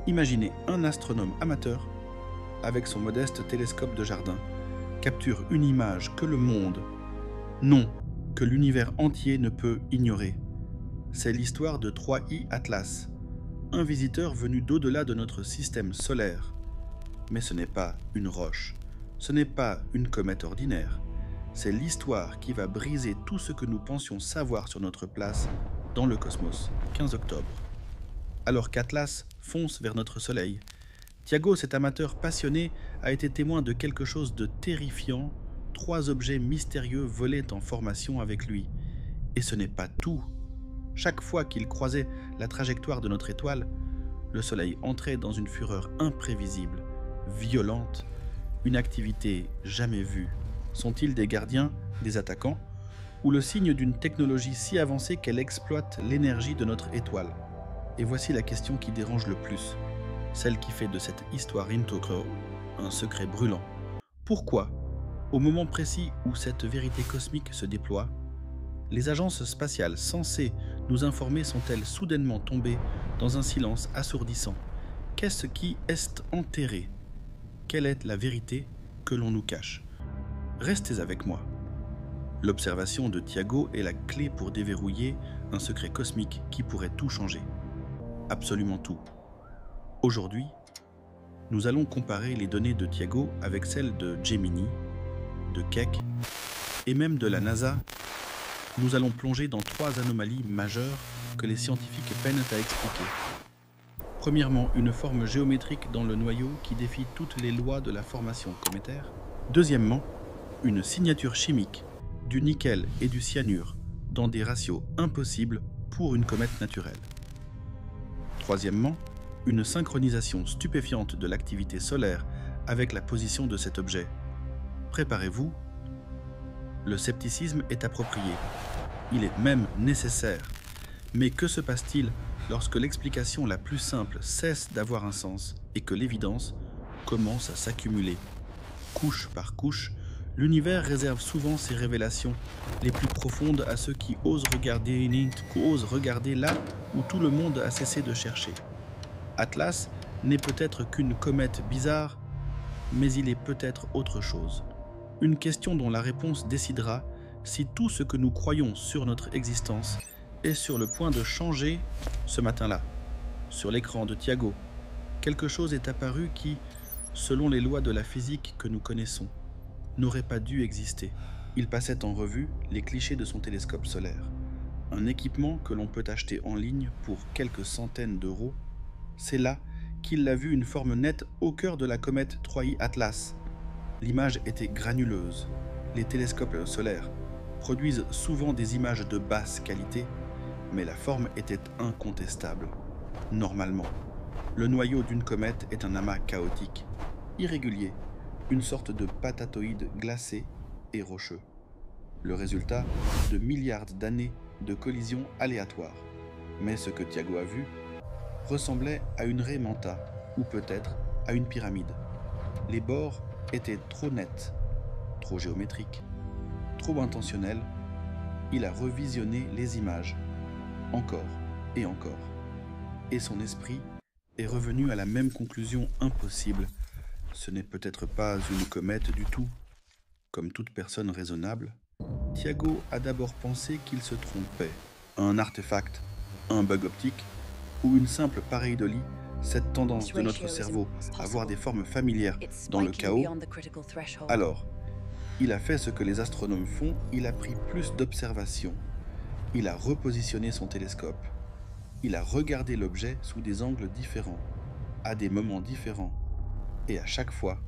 Imaginez un astronome amateur, avec son modeste télescope de jardin, capture une image que le monde, non, que l'univers entier ne peut ignorer. C'est l'histoire de 3I Atlas, un visiteur venu d'au-delà de notre système solaire. Mais ce n'est pas une roche, ce n'est pas une comète ordinaire. C'est l'histoire qui va briser tout ce que nous pensions savoir sur notre place dans le cosmos, 15 octobre. Alors qu'Atlas fonce vers notre Soleil, Tiago, cet amateur passionné, a été témoin de quelque chose de terrifiant. 3 objets mystérieux volaient en formation avec lui. Et ce n'est pas tout. Chaque fois qu'il croisait la trajectoire de notre étoile, le Soleil entrait dans une fureur imprévisible, violente, une activité jamais vue. Sont-ils des gardiens, des attaquants, ou le signe d'une technologie si avancée qu'elle exploite l'énergie de notre étoile? Et voici la question qui dérange le plus, celle qui fait de cette histoire Intoko un secret brûlant. Pourquoi, au moment précis où cette vérité cosmique se déploie, les agences spatiales censées nous informer sont-elles soudainement tombées dans un silence assourdissant? Qu'est-ce qui est enterré? Quelle est la vérité que l'on nous cache? Restez avec moi. L'observation de Tiago est la clé pour déverrouiller un secret cosmique qui pourrait tout changer. Absolument tout. Aujourd'hui, nous allons comparer les données de Tiago avec celles de Gemini, de Keck et même de la NASA. Nous allons plonger dans 3 anomalies majeures que les scientifiques peinent à expliquer. Premièrement, une forme géométrique dans le noyau qui défie toutes les lois de la formation cométaire. Deuxièmement, une signature chimique du nickel et du cyanure dans des ratios impossibles pour une comète naturelle. Troisièmement, une synchronisation stupéfiante de l'activité solaire avec la position de cet objet. Préparez-vous, le scepticisme est approprié, il est même nécessaire. Mais que se passe-t-il lorsque l'explication la plus simple cesse d'avoir un sens et que l'évidence commence à s'accumuler? Couche par couche, l'univers réserve souvent ses révélations les plus profondes à ceux qui osent regarder là où tout le monde a cessé de chercher. Atlas n'est peut-être qu'une comète bizarre, mais il est peut-être autre chose. Une question dont la réponse décidera si tout ce que nous croyons sur notre existence est sur le point de changer ce matin-là. Sur l'écran de Tiago, quelque chose est apparu qui, selon les lois de la physique que nous connaissons, n'aurait pas dû exister. Il passait en revue les clichés de son télescope solaire. Un équipement que l'on peut acheter en ligne pour quelques centaines d'euros. C'est là qu'il a vu une forme nette au cœur de la comète 3I Atlas. L'image était granuleuse. Les télescopes solaires produisent souvent des images de basse qualité, mais la forme était incontestable. Normalement, le noyau d'une comète est un amas chaotique, irrégulier, une sorte de patatoïde glacé et rocheux. Le résultat de milliards d'années de collisions aléatoires. Mais ce que Tiago a vu ressemblait à une raie manta, ou peut-être à une pyramide. Les bords étaient trop nets, trop géométriques, trop intentionnels. Il a revisionné les images, encore et encore. Et son esprit est revenu à la même conclusion impossible. Ce n'est peut-être pas une comète du tout. Comme toute personne raisonnable, Tiago a d'abord pensé qu'il se trompait. Un artefact, un bug optique, ou une simple pareidolie, cette tendance de notre cerveau à voir des formes familières dans le chaos. Alors, il a fait ce que les astronomes font, il a pris plus d'observations, il a repositionné son télescope, il a regardé l'objet sous des angles différents, à des moments différents, et à chaque fois,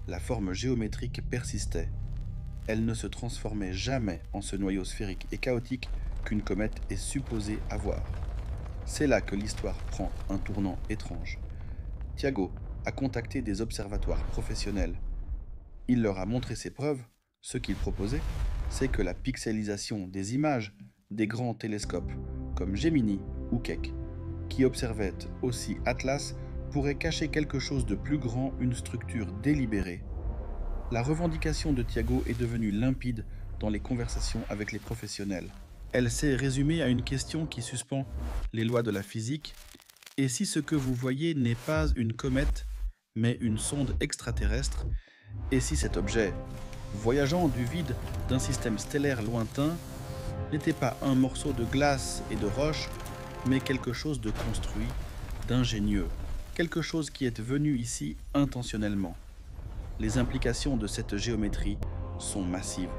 la forme géométrique persistait. Elle ne se transformait jamais en ce noyau sphérique et chaotique qu'une comète est supposée avoir. C'est là que l'histoire prend un tournant étrange. Tiago a contacté des observatoires professionnels. Il leur a montré ses preuves. Ce qu'il proposait, c'est que la pixelisation des images des grands télescopes, comme Gemini ou Keck, qui observaient aussi Atlas, pourrait cacher quelque chose de plus grand, une structure délibérée. La revendication de Tiago est devenue limpide dans les conversations avec les professionnels. Elle s'est résumée à une question qui suspend les lois de la physique Et si ce que vous voyez n'est pas une comète, mais une sonde extraterrestre, et si cet objet, voyageant du vide d'un système stellaire lointain, n'était pas un morceau de glace et de roche, mais quelque chose de construit, d'ingénieux, quelque chose qui est venu ici intentionnellement. Les implications de cette géométrie sont massives.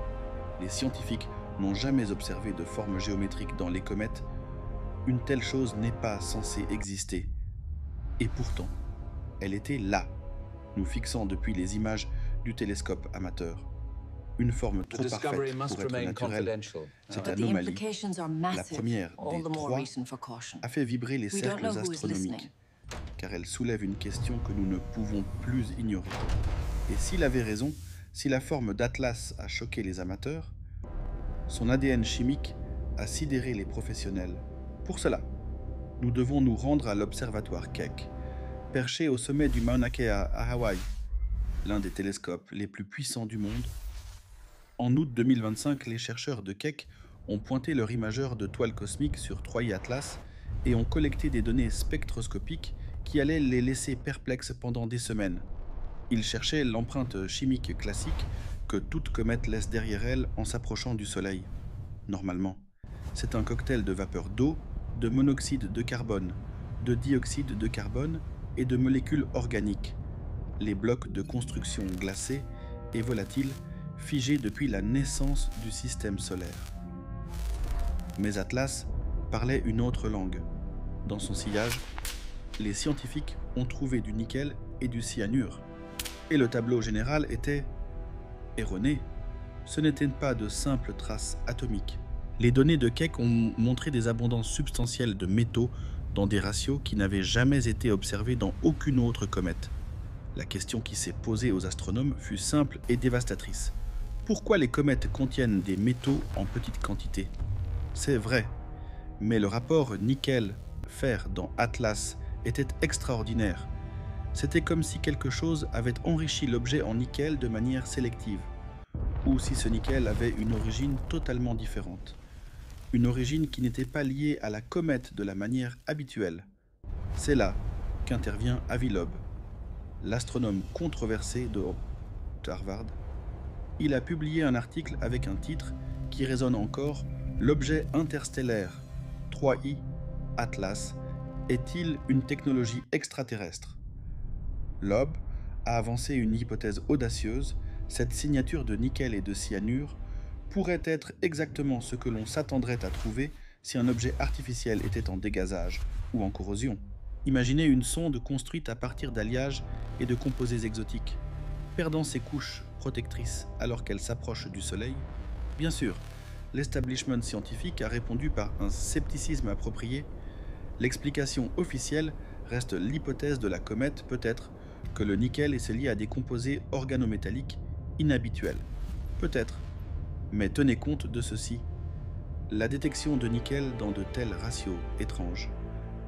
Les scientifiques n'ont jamais observé de forme géométrique dans les comètes. Une telle chose n'est pas censée exister. Et pourtant, elle était là, nous fixant depuis les images du télescope amateur. Une forme trop parfaite pour être naturelle, cette anomalie, la première des trois, a fait vibrer les cercles astronomiques, car elle soulève une question que nous ne pouvons plus ignorer. Et s'il avait raison, si la forme d'Atlas a choqué les amateurs, son ADN chimique a sidéré les professionnels. Pour cela, nous devons nous rendre à l'observatoire Keck, perché au sommet du Mauna Kea à Hawaï, l'un des télescopes les plus puissants du monde. En août 2025, les chercheurs de Keck ont pointé leur imageur de toile cosmique sur 3i Atlas et ont collecté des données spectroscopiques qui allaient les laisser perplexes pendant des semaines. Ils cherchaient l'empreinte chimique classique que toute comète laisse derrière elle en s'approchant du Soleil. Normalement, c'est un cocktail de vapeur d'eau, de monoxyde de carbone, de dioxyde de carbone et de molécules organiques, les blocs de construction glacés et volatiles figés depuis la naissance du système solaire. Mais Atlas parlait une autre langue. Dans son sillage, les scientifiques ont trouvé du nickel et du cyanure. Et le tableau général était erroné. Ce n'étaient pas de simples traces atomiques. Les données de Keck ont montré des abondances substantielles de métaux dans des ratios qui n'avaient jamais été observés dans aucune autre comète. La question qui s'est posée aux astronomes fut simple et dévastatrice. Pourquoi les comètes contiennent des métaux en petite quantité? C'est vrai, mais le rapport nickel-fer dans Atlas était extraordinaire. C'était comme si quelque chose avait enrichi l'objet en nickel de manière sélective, ou si ce nickel avait une origine totalement différente. Une origine qui n'était pas liée à la comète de la manière habituelle. C'est là qu'intervient Avi Loeb, l'astronome controversé de Harvard. Il a publié un article avec un titre qui résonne encore: l'objet interstellaire 3i Atlas est-il une technologie extraterrestre? Loeb a avancé une hypothèse audacieuse: cette signature de nickel et de cyanure pourrait être exactement ce que l'on s'attendrait à trouver si un objet artificiel était en dégazage ou en corrosion. Imaginez une sonde construite à partir d'alliages et de composés exotiques, perdant ses couches protectrices alors qu'elle s'approche du Soleil. Bien sûr, l'establishment scientifique a répondu par un scepticisme approprié. L'explication officielle reste l'hypothèse de la comète, peut-être que le nickel est lié à des composés organométalliques inhabituels. Peut-être. Mais tenez compte de ceci. La détection de nickel dans de tels ratios étranges,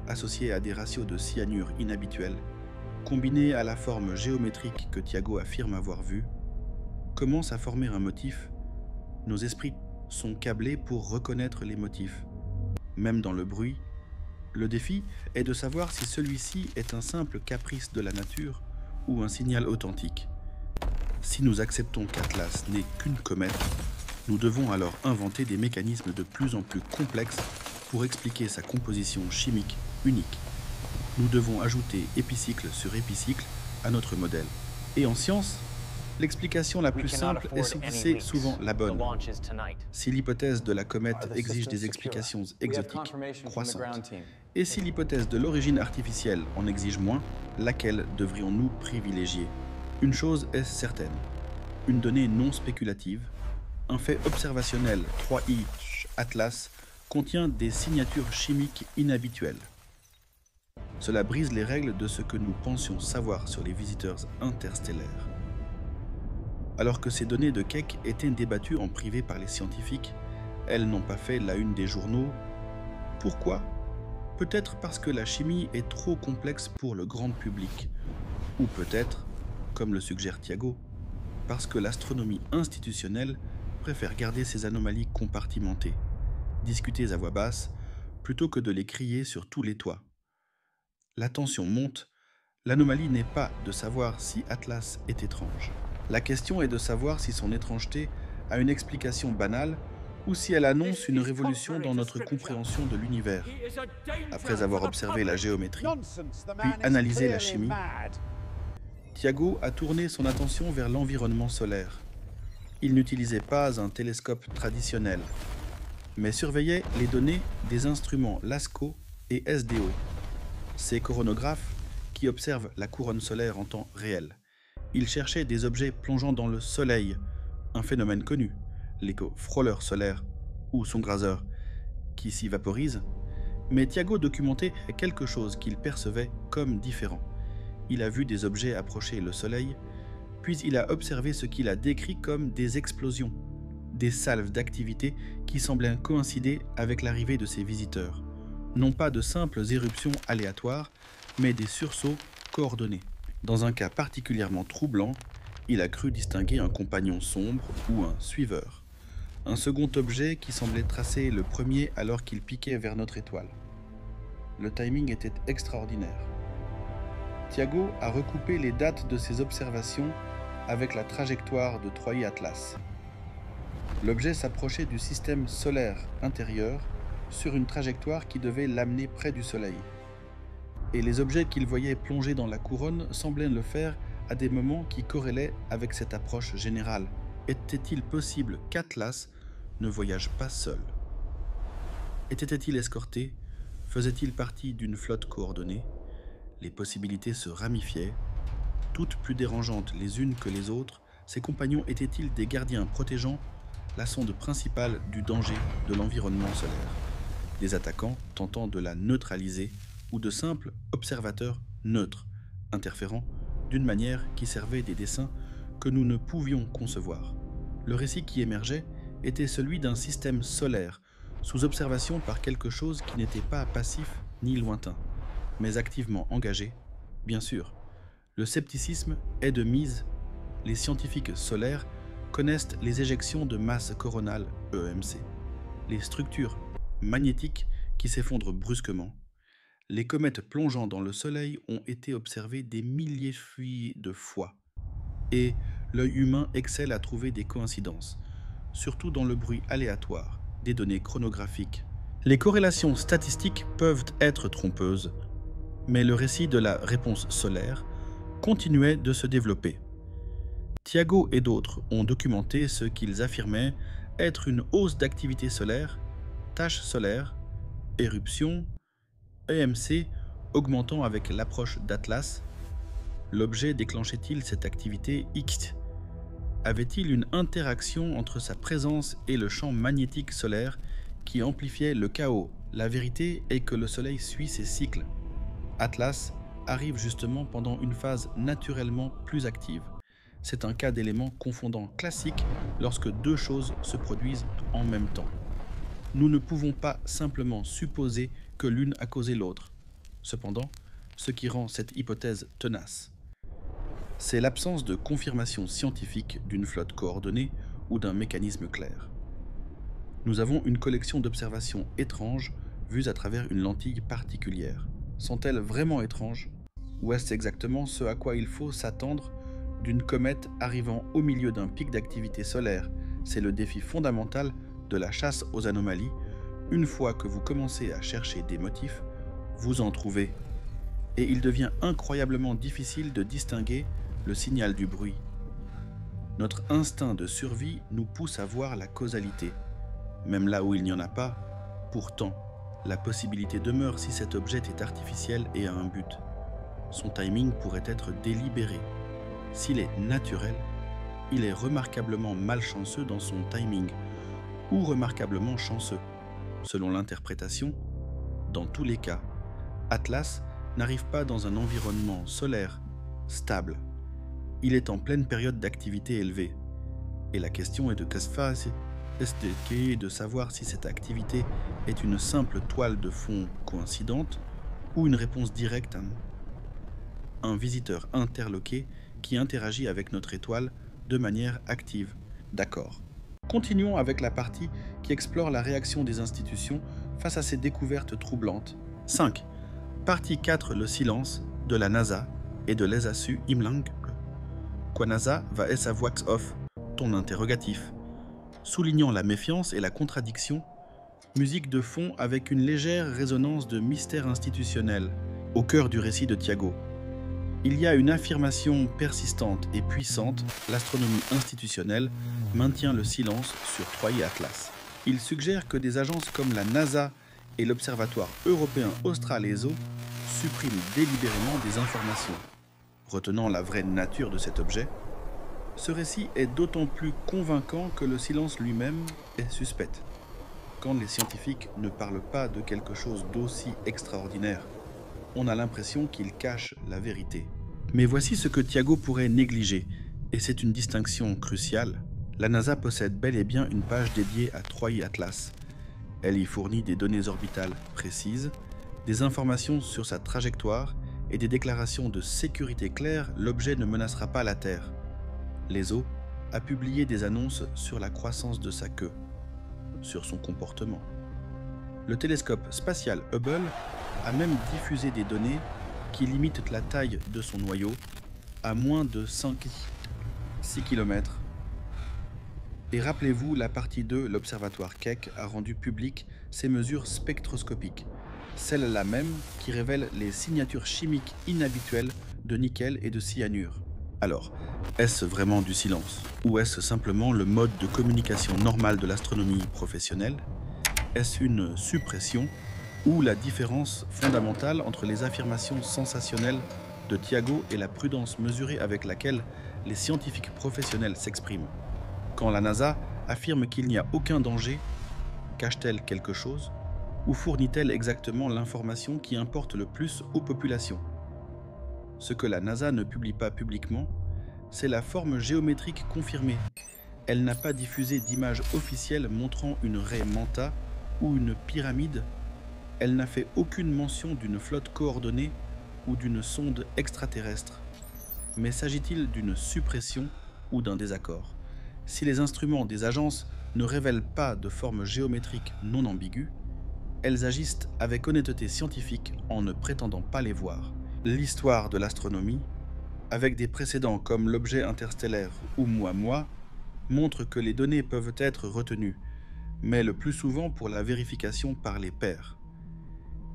associés à des ratios de cyanure inhabituels, combinés à la forme géométrique que Tiago affirme avoir vue, commence à former un motif. Nos esprits sont câblés pour reconnaître les motifs, même dans le bruit. Le défi est de savoir si celui-ci est un simple caprice de la nature ou un signal authentique. Si nous acceptons qu'Atlas n'est qu'une comète, nous devons alors inventer des mécanismes de plus en plus complexes pour expliquer sa composition chimique unique. Nous devons ajouter épicycle sur épicycle à notre modèle. Et en science, l'explication la plus simple est souvent la bonne. Si l'hypothèse de la comète exige des explications exotiques croissantes, et si l'hypothèse de l'origine artificielle en exige moins, laquelle devrions-nous privilégier? Une chose est certaine, une donnée non spéculative, un fait observationnel 3i Atlas contient des signatures chimiques inhabituelles. Cela brise les règles de ce que nous pensions savoir sur les visiteurs interstellaires. Alors que ces données de Keck étaient débattues en privé par les scientifiques, elles n'ont pas fait la une des journaux. Pourquoi? Peut-être parce que la chimie est trop complexe pour le grand public, ou peut-être, comme le suggère Tiago, parce que l'astronomie institutionnelle préfère garder ces anomalies compartimentées, discutées à voix basse, plutôt que de les crier sur tous les toits. La tension monte. L'anomalie n'est pas de savoir si Atlas est étrange. La question est de savoir si son étrangeté a une explication banale ou si elle annonce une révolution dans notre compréhension de l'univers. Après avoir observé la géométrie, puis analysé la chimie, Tiago a tourné son attention vers l'environnement solaire. Il n'utilisait pas un télescope traditionnel, mais surveillait les données des instruments LASCO et SDO, ces coronographes qui observent la couronne solaire en temps réel. Il cherchait des objets plongeant dans le Soleil, un phénomène connu, l'éco-frôleur solaire ou son grazeur, qui s'y vaporise. Mais Tiago documentait quelque chose qu'il percevait comme différent. Il a vu des objets approcher le Soleil, puis il a observé ce qu'il a décrit comme des explosions, des salves d'activité qui semblaient coïncider avec l'arrivée de ses visiteurs. Non pas de simples éruptions aléatoires, mais des sursauts coordonnés. Dans un cas particulièrement troublant, il a cru distinguer un compagnon sombre ou un suiveur. Un second objet qui semblait tracer le premier alors qu'il piquait vers notre étoile. Le timing était extraordinaire. Tiago a recoupé les dates de ses observations avec la trajectoire de Troy Atlas. L'objet s'approchait du système solaire intérieur sur une trajectoire qui devait l'amener près du Soleil. Et les objets qu'il voyait plonger dans la couronne semblaient le faire à des moments qui corrélaient avec cette approche générale. Était-il possible qu'Atlas ne voyage pas seul? Était-il escorté? Faisait-il partie d'une flotte coordonnée? Les possibilités se ramifiaient, toutes plus dérangeantes les unes que les autres. Ses compagnons étaient-ils des gardiens protégeant la sonde principale du danger de l'environnement solaire? Des attaquants tentant de la neutraliser ou de simples observateurs neutres, interférant d'une manière qui servait des desseins que nous ne pouvions concevoir. Le récit qui émergeait était celui d'un système solaire, sous observation par quelque chose qui n'était pas passif ni lointain, mais activement engagé, bien sûr. Le scepticisme est de mise. Les scientifiques solaires connaissent les éjections de masse coronale, EMC, les structures magnétiques qui s'effondrent brusquement. Les comètes plongeant dans le Soleil ont été observées des milliers de fois. Et l'œil humain excelle à trouver des coïncidences, surtout dans le bruit aléatoire des données chronographiques. Les corrélations statistiques peuvent être trompeuses, mais le récit de la réponse solaire continuait de se développer. Tiago et d'autres ont documenté ce qu'ils affirmaient être une hausse d'activité solaire, taches solaires, éruptions, EMC augmentant avec l'approche d'Atlas. L'objet déclenchait-il cette activité X? Avait-il une interaction entre sa présence et le champ magnétique solaire qui amplifiait le chaos? La vérité est que le Soleil suit ses cycles. Atlas arrive justement pendant une phase naturellement plus active. C'est un cas d'élément confondant classique lorsque deux choses se produisent en même temps. Nous ne pouvons pas simplement supposer que l'une a causé l'autre. Cependant, ce qui rend cette hypothèse tenace, c'est l'absence de confirmation scientifique d'une flotte coordonnée ou d'un mécanisme clair. Nous avons une collection d'observations étranges vues à travers une lentille particulière. Sont-elles vraiment étranges? Ou est-ce exactement ce à quoi il faut s'attendre d'une comète arrivant au milieu d'un pic d'activité solaire? C'est le défi fondamental de la chasse aux anomalies. Une fois que vous commencez à chercher des motifs, vous en trouvez. Et il devient incroyablement difficile de distinguer le signal du bruit. Notre instinct de survie nous pousse à voir la causalité. Même là où il n'y en a pas, pourtant, la possibilité demeure si cet objet est artificiel et a un but. Son timing pourrait être délibéré. S'il est naturel, il est remarquablement malchanceux dans son timing, ou remarquablement chanceux. Selon l'interprétation, dans tous les cas, Atlas n'arrive pas dans un environnement solaire stable. Il est en pleine période d'activité élevée. Et la question est de savoir si cette activité est une simple toile de fond coïncidente ou une réponse directe à un visiteur interloqué qui interagit avec notre étoile de manière active. D'accord. Continuons avec la partie qui explore la réaction des institutions face à ces découvertes troublantes. 5. Partie 4. Le silence de la NASA et de l'ESASU Imlang. Quoi NASA va es à wax off ton interrogatif, soulignant la méfiance et la contradiction. Musique de fond avec une légère résonance de mystère institutionnel au cœur du récit de Tiago. Il y a une affirmation persistante et puissante, l'astronomie institutionnelle maintient le silence sur Troie et Atlas. Il suggère que des agences comme la NASA et l'Observatoire européen austral ESO suppriment délibérément des informations. Retenant la vraie nature de cet objet, ce récit est d'autant plus convaincant que le silence lui-même est suspect. Quand les scientifiques ne parlent pas de quelque chose d'aussi extraordinaire, on a l'impression qu'ils cachent la vérité. Mais voici ce que Tiago pourrait négliger, et c'est une distinction cruciale. La NASA possède bel et bien une page dédiée à Troie et Atlas. Elle y fournit des données orbitales précises, des informations sur sa trajectoire et des déclarations de sécurité claires, l'objet ne menacera pas la Terre. L'ESO a publié des annonces sur la croissance de sa queue, sur son comportement. Le télescope spatial Hubble a même diffusé des données qui limitent la taille de son noyau à moins de 6 km. Et rappelez-vous, la partie 2, l'observatoire Keck a rendu public ces mesures spectroscopiques, celles-là même qui révèlent les signatures chimiques inhabituelles de nickel et de cyanure. Alors, est-ce vraiment du silence? Ou est-ce simplement le mode de communication normal de l'astronomie professionnelle? Est-ce une suppression? Ou la différence fondamentale entre les affirmations sensationnelles de Tiago et la prudence mesurée avec laquelle les scientifiques professionnels s'expriment? Quand la NASA affirme qu'il n'y a aucun danger, cache-t-elle quelque chose? Ou fournit-elle exactement l'information qui importe le plus aux populations? Ce que la NASA ne publie pas publiquement, c'est la forme géométrique confirmée. Elle n'a pas diffusé d'image officielle montrant une raie Manta ou une pyramide. Elle n'a fait aucune mention d'une flotte coordonnée ou d'une sonde extraterrestre. Mais s'agit-il d'une suppression ou d'un désaccord? Si les instruments des agences ne révèlent pas de forme géométrique non ambiguë, elles agissent avec honnêteté scientifique en ne prétendant pas les voir. L'histoire de l'astronomie, avec des précédents comme l'objet interstellaire ou Oumuamua, montre que les données peuvent être retenues, mais le plus souvent pour la vérification par les pairs.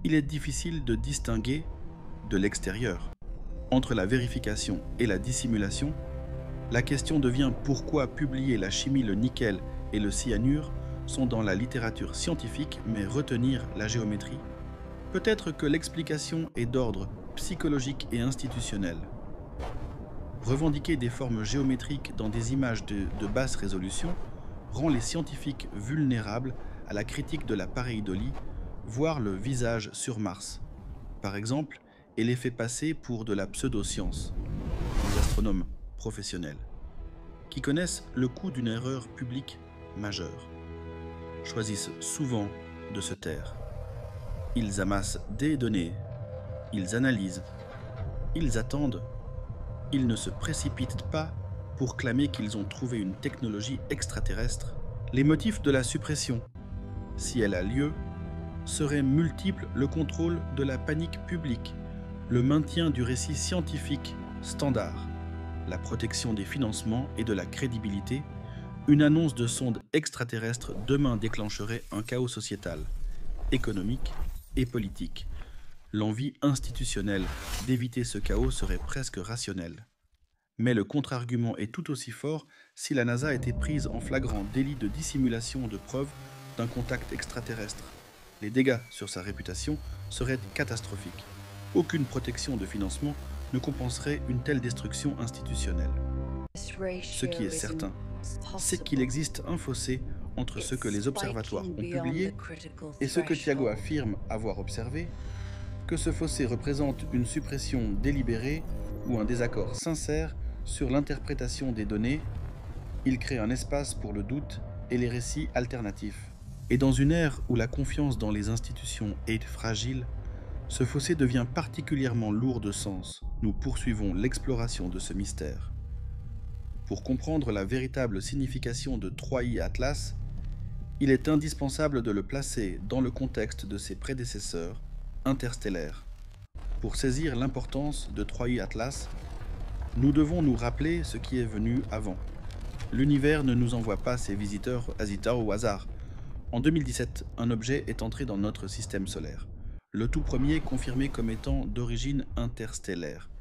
Il est difficile de distinguer, de l'extérieur, entre la vérification et la dissimulation. La question devient pourquoi publier la chimie, le nickel et le cyanure sont dans la littérature scientifique, mais retenir la géométrie? Peut-être que l'explication est d'ordre psychologique et institutionnel. Revendiquer des formes géométriques dans des images de basse résolution rend les scientifiques vulnérables à la critique de la pareidolie, voire le visage sur Mars, par exemple, et les fait passer pour de la pseudo-science. Les astronomes professionnels, qui connaissent le coût d'une erreur publique majeure, choisissent souvent de se taire. Ils amassent des données, ils analysent, ils attendent, ils ne se précipitent pas pour clamer qu'ils ont trouvé une technologie extraterrestre. Les motifs de la suppression, si elle a lieu, seraient multiples: le contrôle de la panique publique, le maintien du récit scientifique standard, la protection des financements et de la crédibilité. Une annonce de sonde extraterrestre demain déclencherait un chaos sociétal, économique et politique. L'envie institutionnelle d'éviter ce chaos serait presque rationnelle. Mais le contre-argument est tout aussi fort si la NASA était prise en flagrant délit de dissimulation de preuves d'un contact extraterrestre. Les dégâts sur sa réputation seraient catastrophiques. Aucune protection de financement ne compenserait une telle destruction institutionnelle. Ce qui est certain, c'est qu'il existe un fossé entre ce que les observatoires ont publié et ce que Tiago affirme avoir observé, que ce fossé représente une suppression délibérée ou un désaccord sincère sur l'interprétation des données. Il crée un espace pour le doute et les récits alternatifs. Et dans une ère où la confiance dans les institutions est fragile, ce fossé devient particulièrement lourd de sens. Nous poursuivons l'exploration de ce mystère. Pour comprendre la véritable signification de Troie et Atlas, il est indispensable de le placer dans le contexte de ses prédécesseurs interstellaires. Pour saisir l'importance de 3i Atlas, nous devons nous rappeler ce qui est venu avant. L'univers ne nous envoie pas ses visiteurs Asita au hasard. En 2017, un objet est entré dans notre système solaire. Le tout premier confirmé comme étant d'origine interstellaire.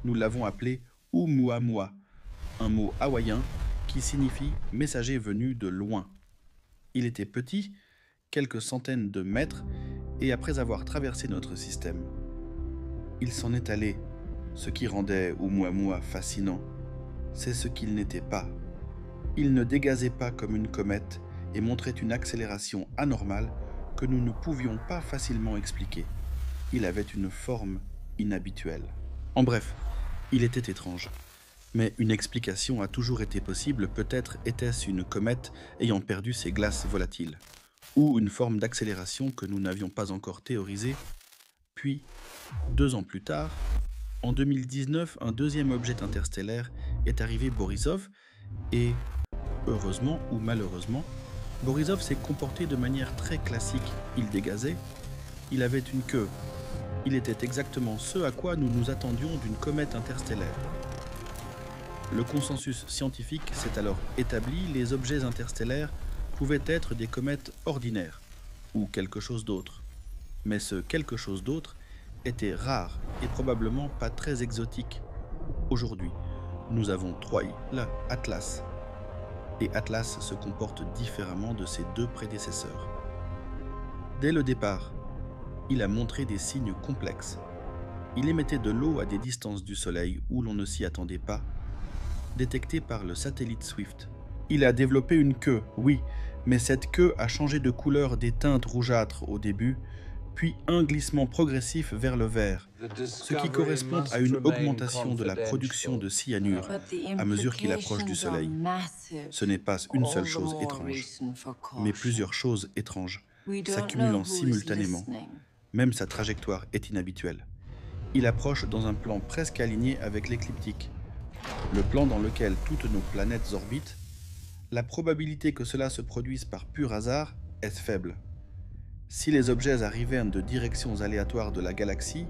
Nous l'avons appelé Oumuamua, un mot hawaïen qui signifie « messager venu de loin ». Il était petit, quelques centaines de mètres, et après avoir traversé notre système, il s'en est allé. Ce qui rendait Oumuamua fascinant, c'est ce qu'il n'était pas. Il ne dégazait pas comme une comète et montrait une accélération anormale que nous ne pouvions pas facilement expliquer. Il avait une forme inhabituelle. En bref, il était étrange. Mais une explication a toujours été possible, peut-être était-ce une comète ayant perdu ses glaces volatiles, ou une forme d'accélération que nous n'avions pas encore théorisée. Puis, 2 ans plus tard, en 2019, un deuxième objet interstellaire est arrivé Borisov et, heureusement ou malheureusement, Borisov s'est comporté de manière très classique. Il dégazait, il avait une queue. Il était exactement ce à quoi nous nous attendions d'une comète interstellaire. Le consensus scientifique s'est alors établi, les objets interstellaires pouvaient être des comètes ordinaires, ou quelque chose d'autre. Mais ce quelque chose d'autre était rare et probablement pas très exotique. Aujourd'hui, nous avons 3i, là, Atlas. Et Atlas se comporte différemment de ses 2 prédécesseurs. Dès le départ, il a montré des signes complexes. Il émettait de l'eau à des distances du Soleil où l'on ne s'y attendait pas, détectée par le satellite Swift. Il a développé une queue, oui, mais cette queue a changé de couleur des teintes rougeâtres au début, puis un glissement progressif vers le vert, ce qui correspond à une augmentation de la production de cyanure à mesure qu'il approche du Soleil. Ce n'est pas une seule chose étrange, mais plusieurs choses étranges, s'accumulant simultanément. Même sa trajectoire est inhabituelle. Il approche dans un plan presque aligné avec l'écliptique, le plan dans lequel toutes nos planètes orbitent. La probabilité que cela se produise par pur hasard est faible. Si les objets arrivaient de directions aléatoires de la galaxie,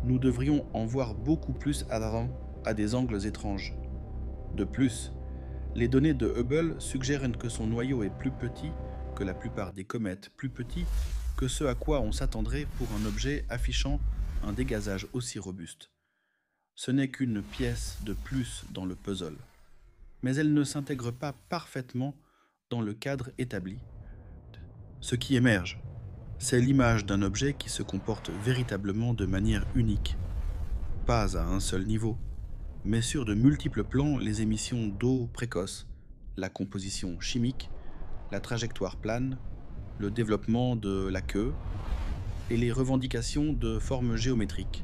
nous devrions en voir beaucoup plus avant à des angles étranges. De plus, les données de Hubble suggèrent que son noyau est plus petit que la plupart des comètes, plus petit que ce à quoi on s'attendrait pour un objet affichant un dégazage aussi robuste. Ce n'est qu'une pièce de plus dans le puzzle, mais elle ne s'intègre pas parfaitement dans le cadre établi. Ce qui émerge, c'est l'image d'un objet qui se comporte véritablement de manière unique, pas à un seul niveau, mais sur de multiples plans, les émissions d'eau précoce, la composition chimique, la trajectoire plane, le développement de la queue et les revendications de formes géométriques.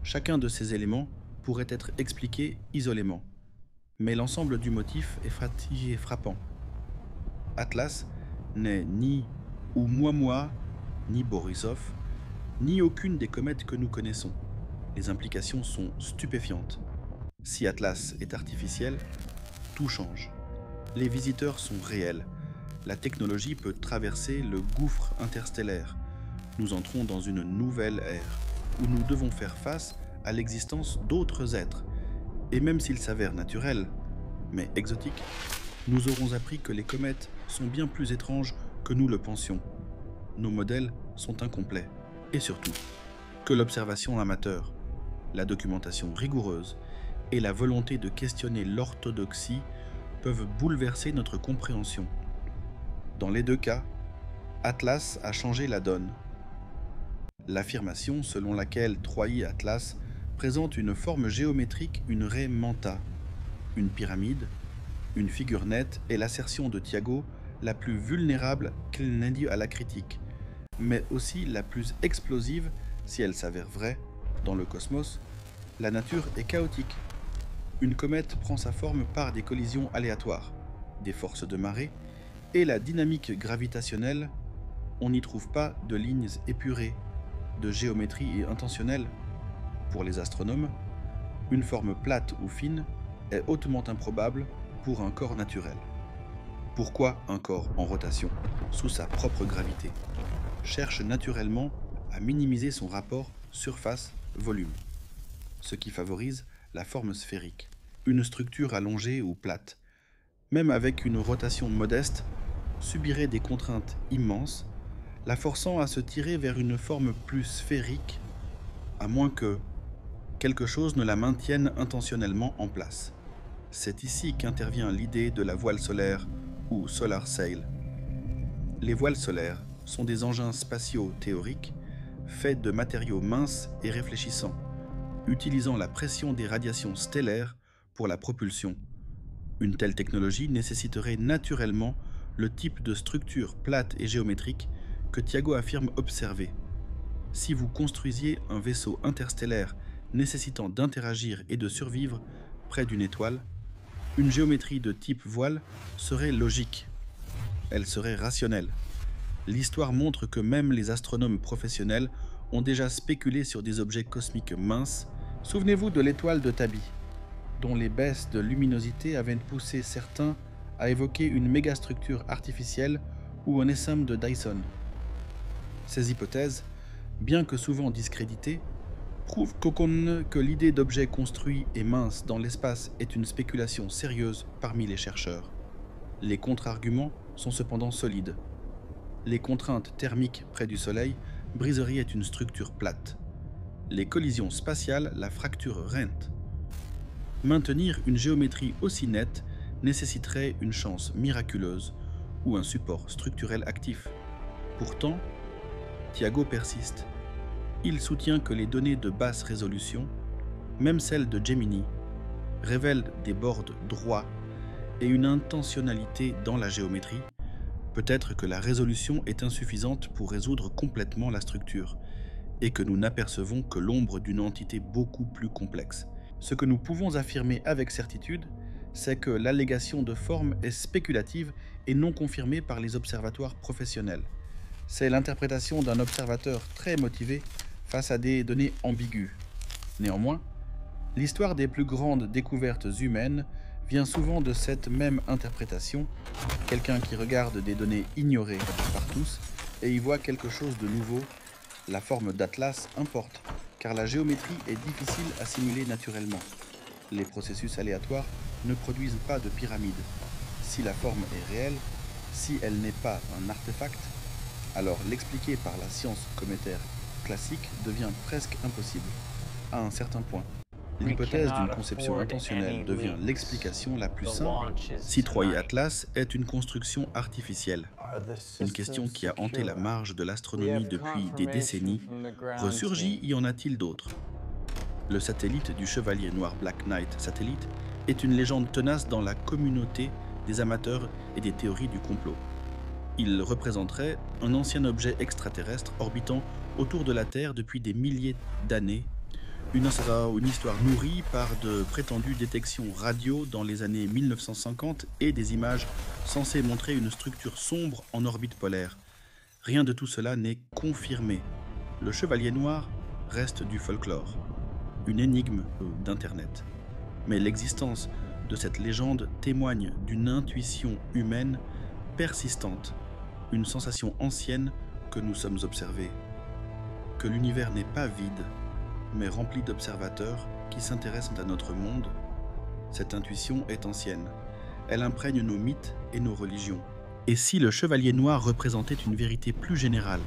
Chacun de ces éléments pourrait être expliqué isolément, mais l'ensemble du motif est frappant. Atlas n'est ni Oumuamua, ni Borisov, ni aucune des comètes que nous connaissons. Les implications sont stupéfiantes. Si Atlas est artificiel, tout change. Les visiteurs sont réels. La technologie peut traverser le gouffre interstellaire. Nous entrons dans une nouvelle ère, où nous devons faire face à l'existence d'autres êtres. Et même s'ils s'avèrent naturels, mais exotiques, nous aurons appris que les comètes sont bien plus étranges que nous le pensions. Nos modèles sont incomplets. Et surtout, que l'observation amateur, la documentation rigoureuse et la volonté de questionner l'orthodoxie peuvent bouleverser notre compréhension. Dans les 2 cas, Atlas a changé la donne. L'affirmation selon laquelle 3i Atlas présente une forme géométrique, une raie manta, une pyramide, une figure nette est l'assertion de Thiago la plus vulnérable qu'il n'ait dit à la critique, mais aussi la plus explosive si elle s'avère vraie. Dans le cosmos, la nature est chaotique. Une comète prend sa forme par des collisions aléatoires, des forces de marée et la dynamique gravitationnelle. On n'y trouve pas de lignes épurées, de géométrie intentionnelle. Pour les astronomes, une forme plate ou fine est hautement improbable pour un corps naturel. Pourquoi un corps en rotation, sous sa propre gravité, cherche naturellement à minimiser son rapport volume, ce qui favorise la forme sphérique, une structure allongée ou plate, même avec une rotation modeste, subirait des contraintes immenses, la forçant à se tirer vers une forme plus sphérique, à moins que quelque chose ne la maintienne intentionnellement en place. C'est ici qu'intervient l'idée de la voile solaire ou solar sail. Les voiles solaires sont des engins spatiaux théoriques faits de matériaux minces et réfléchissants, utilisant la pression des radiations stellaires pour la propulsion. Une telle technologie nécessiterait naturellement le type de structure plate et géométrique que Tiago affirme observer. Si vous construisiez un vaisseau interstellaire nécessitant d'interagir et de survivre près d'une étoile, une géométrie de type voile serait logique. Elle serait rationnelle. L'histoire montre que même les astronomes professionnels ont déjà spéculé sur des objets cosmiques minces. Souvenez-vous de l'étoile de Tabi, dont les baisses de luminosité avaient poussé certains à évoquer une mégastructure artificielle ou un essaim de Dyson. Ces hypothèses, bien que souvent discréditées, prouvent que l'idée d'objets construits et minces dans l'espace est une spéculation sérieuse parmi les chercheurs. Les contre-arguments sont cependant solides. Les contraintes thermiques près du Soleil briseraient une structure plate. Les collisions spatiales la fractureraient. Maintenir une géométrie aussi nette nécessiterait une chance miraculeuse ou un support structurel actif. Pourtant, Tiago persiste. Il soutient que les données de basse résolution, même celles de Gemini, révèlent des bords droits et une intentionnalité dans la géométrie. Peut-être que la résolution est insuffisante pour résoudre complètement la structure et que nous n'apercevons que l'ombre d'une entité beaucoup plus complexe. Ce que nous pouvons affirmer avec certitude, c'est que l'allégation de forme est spéculative et non confirmée par les observatoires professionnels. C'est l'interprétation d'un observateur très motivé face à des données ambiguës. Néanmoins, l'histoire des plus grandes découvertes humaines vient souvent de cette même interprétation, quelqu'un qui regarde des données ignorées par tous et y voit quelque chose de nouveau. La forme d'Atlas importe, car la géométrie est difficile à simuler naturellement. Les processus aléatoires ne produisent pas de pyramide. Si la forme est réelle, si elle n'est pas un artefact, alors l'expliquer par la science cométaire classique devient presque impossible, à un certain point. L'hypothèse d'une conception intentionnelle devient l'explication la plus simple si Troie et Atlas est une construction artificielle. Une question qui a hanté la marge de l'astronomie depuis des décennies ressurgit, y en a-t-il d'autres? Le satellite du Chevalier Noir Black Knight satellite est une légende tenace dans la communauté des amateurs et des théories du complot. Il représenterait un ancien objet extraterrestre orbitant autour de la Terre depuis des milliers d'années. Une histoire nourrie par de prétendues détections radio dans les années 1950 et des images censées montrer une structure sombre en orbite polaire. Rien de tout cela n'est confirmé. Le Chevalier Noir reste du folklore, une énigme d'Internet. Mais l'existence de cette légende témoigne d'une intuition humaine persistante, une sensation ancienne que nous sommes observés, que l'univers n'est pas vide, mais rempli d'observateurs qui s'intéressent à notre monde. Cette intuition est ancienne. Elle imprègne nos mythes et nos religions. Et si le Chevalier Noir représentait une vérité plus générale,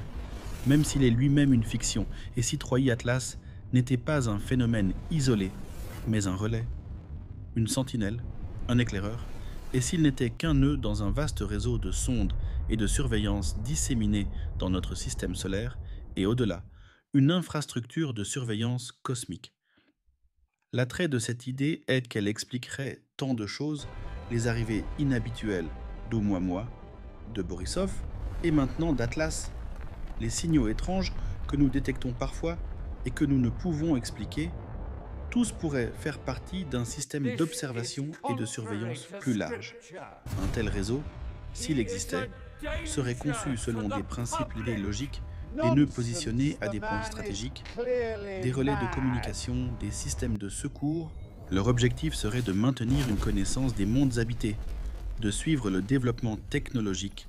même s'il est lui-même une fiction, et si Troie Atlas n'était pas un phénomène isolé, mais un relais, une sentinelle, un éclaireur, et s'il n'était qu'un nœud dans un vaste réseau de sondes et de surveillance disséminées dans notre système solaire, et au-delà, une infrastructure de surveillance cosmique. L'attrait de cette idée est qu'elle expliquerait tant de choses, les arrivées inhabituelles d'Oumuamua, de Borisov et maintenant d'Atlas, les signaux étranges que nous détectons parfois et que nous ne pouvons expliquer, tous pourraient faire partie d'un système d'observation et de surveillance plus large. Un tel réseau, s'il existait, serait conçu selon des principes logiques, des nœuds positionnés à des points stratégiques, des relais de communication, des systèmes de secours. Leur objectif serait de maintenir une connaissance des mondes habités, de suivre le développement technologique,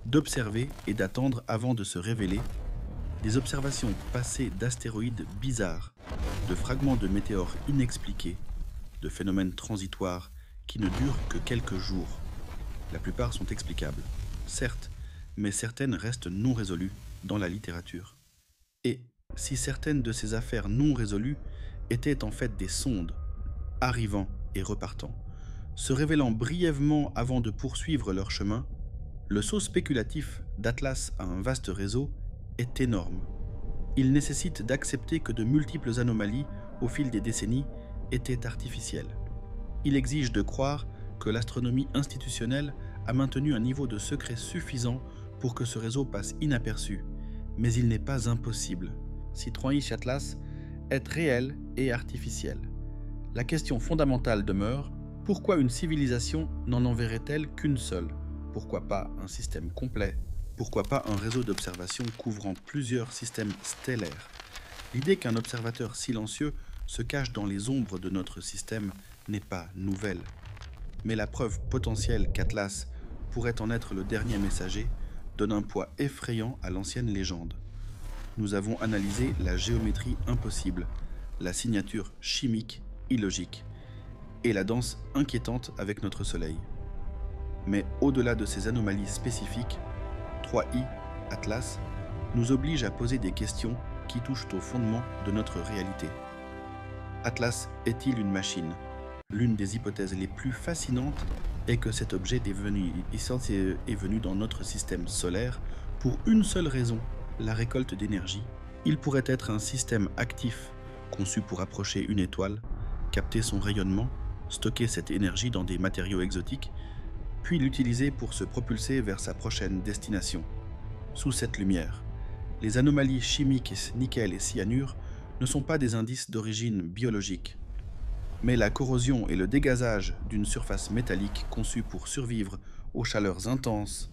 d'observer et d'attendre avant de se révéler, Des observations passées d'astéroïdes bizarres, de fragments de météores inexpliqués, de phénomènes transitoires qui ne durent que quelques jours. La plupart sont explicables, certes, mais certaines restent non résolues dans la littérature. Et si certaines de ces affaires non résolues étaient en fait des sondes, arrivant et repartant, se révélant brièvement avant de poursuivre leur chemin, le saut spéculatif d'Atlas à un vaste réseau est énorme. Il nécessite d'accepter que de multiples anomalies, au fil des décennies, étaient artificielles. Il exige de croire que l'astronomie institutionnelle a maintenu un niveau de secret suffisant pour que ce réseau passe inaperçu, mais il n'est pas impossible. Si 3i Atlas est réel et artificiel, la question fondamentale demeure: pourquoi une civilisation n'en enverrait-elle qu'une seule? Pourquoi pas un système complet? Pourquoi pas un réseau d'observation couvrant plusieurs systèmes stellaires? L'idée qu'un observateur silencieux se cache dans les ombres de notre système n'est pas nouvelle. Mais la preuve potentielle qu'Atlas pourrait en être le dernier messager donne un poids effrayant à l'ancienne légende. Nous avons analysé la géométrie impossible, la signature chimique illogique et la danse inquiétante avec notre Soleil. Mais au-delà de ces anomalies spécifiques, 3i Atlas nous oblige à poser des questions qui touchent au fondement de notre réalité. Atlas est-il une machine? L'une des hypothèses les plus fascinantes est que cet objet est venu dans notre système solaire pour une seule raison, la récolte d'énergie. Il pourrait être un système actif, conçu pour approcher une étoile, capter son rayonnement, stocker cette énergie dans des matériaux exotiques, puis l'utiliser pour se propulser vers sa prochaine destination. Sous cette lumière, les anomalies chimiques nickel et cyanure ne sont pas des indices d'origine biologique, mais la corrosion et le dégazage d'une surface métallique conçue pour survivre aux chaleurs intenses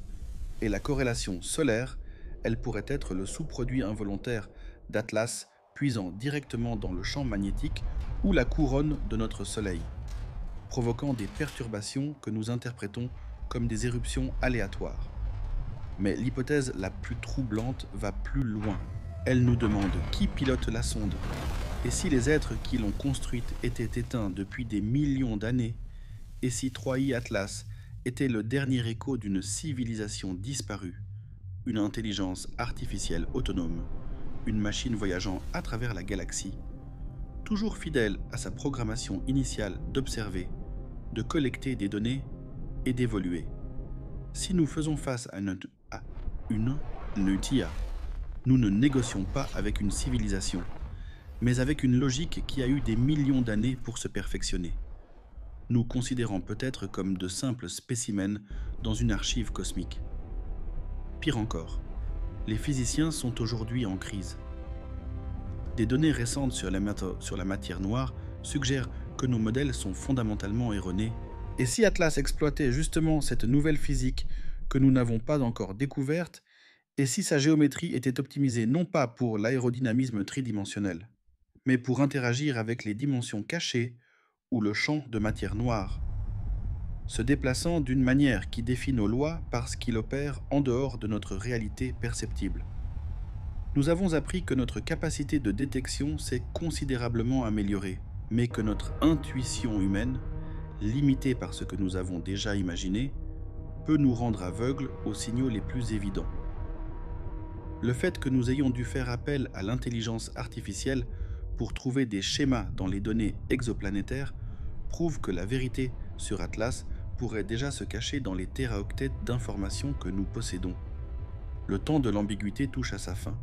et la corrélation solaire, elle pourrait être le sous-produit involontaire d'Atlas puisant directement dans le champ magnétique ou la couronne de notre Soleil, provoquant des perturbations que nous interprétons comme des éruptions aléatoires. Mais l'hypothèse la plus troublante va plus loin. Elle nous demande qui pilote la sonde. Et si les êtres qui l'ont construite étaient éteints depuis des millions d'années? Et si 3i Atlas était le dernier écho d'une civilisation disparue? Une intelligence artificielle autonome, une machine voyageant à travers la galaxie, toujours fidèle à sa programmation initiale d'observer, de collecter des données et d'évoluer. Si nous faisons face à une IA, nous ne négocions pas avec une civilisation, mais avec une logique qui a eu des millions d'années pour se perfectionner. Nous considérons peut-être comme de simples spécimens dans une archive cosmique. Pire encore, les physiciens sont aujourd'hui en crise. Des données récentes sur la matière noire suggèrent que nos modèles sont fondamentalement erronés. Et si Atlas exploitait justement cette nouvelle physique que nous n'avons pas encore découverte, et si sa géométrie était optimisée non pas pour l'aérodynamisme tridimensionnel, mais pour interagir avec les dimensions cachées ou le champ de matière noire, se déplaçant d'une manière qui défie nos lois parce qu'il opère en dehors de notre réalité perceptible. Nous avons appris que notre capacité de détection s'est considérablement améliorée, mais que notre intuition humaine, limitée par ce que nous avons déjà imaginé, peut nous rendre aveugles aux signaux les plus évidents. Le fait que nous ayons dû faire appel à l'intelligence artificielle pour trouver des schémas dans les données exoplanétaires prouve que la vérité sur Atlas pourrait déjà se cacher dans les téraoctets d'informations que nous possédons. Le temps de l'ambiguïté touche à sa fin.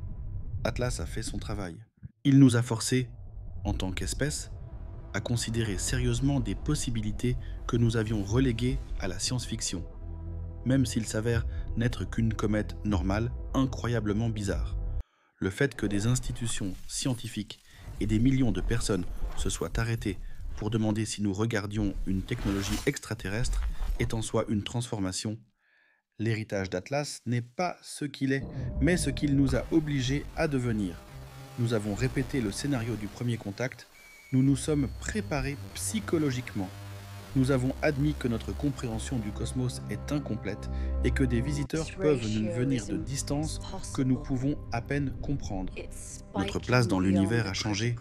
Atlas a fait son travail. Il nous a forcés, en tant qu'espèce, à considérer sérieusement des possibilités que nous avions reléguées à la science-fiction, même s'il s'avère n'être qu'une comète normale, incroyablement bizarre. Le fait que des institutions scientifiques et des millions de personnes se soient arrêtées pour demander si nous regardions une technologie extraterrestre est en soi une transformation. L'héritage d'Atlas n'est pas ce qu'il est, mais ce qu'il nous a obligés à devenir. Nous avons répété le scénario du premier contact, nous nous sommes préparés psychologiquement. Nous avons admis que notre compréhension du cosmos est incomplète et que des visiteurs peuvent nous venir de distances que nous pouvons à peine comprendre. Notre place dans l'univers a changé.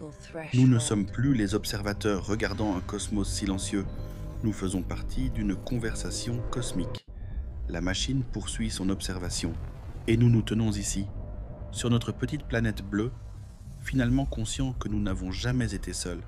Nous ne sommes plus les observateurs regardant un cosmos silencieux. Nous faisons partie d'une conversation cosmique. La machine poursuit son observation. Et nous nous tenons ici, sur notre petite planète bleue, finalement conscients que nous n'avons jamais été seuls.